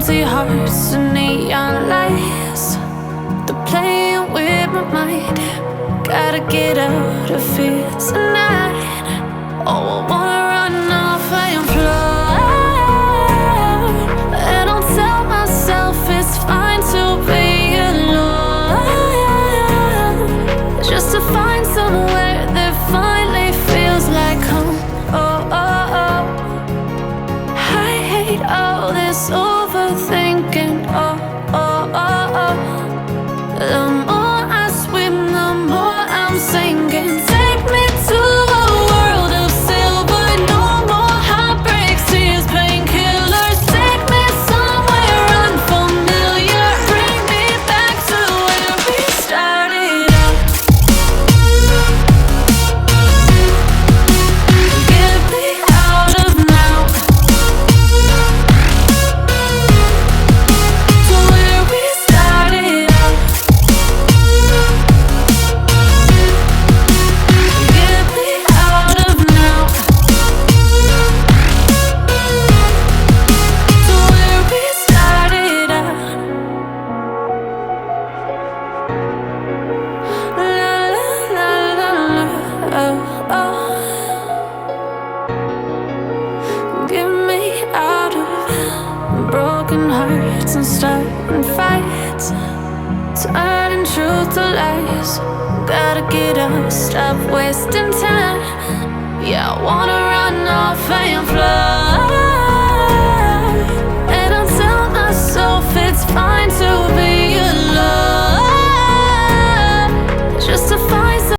empty hearts and neon lights. They're playing with my mind. Gotta get out of here tonight. Oh, I wanna run off and fly. And I'll tell myself it's fine to be alone, just to find somewhere that finally feels like home. Oh, oh, oh. I hate all this overthinking. Oh, oh, oh, oh. The more I swim, the more I'm sinking. Take me to a world of silver. No more heartbreaks, tears, painkillers. Take me somewhere unfamiliar. Bring me back to where we started out. Get me out of now, to where we started out. Get me out of now, to where we started out. La la la la la, oh, oh. Get me out of broken hearts and starting fights, turning truth to lies. Gotta get up, stop wasting time. Yeah, I wanna run off and fly.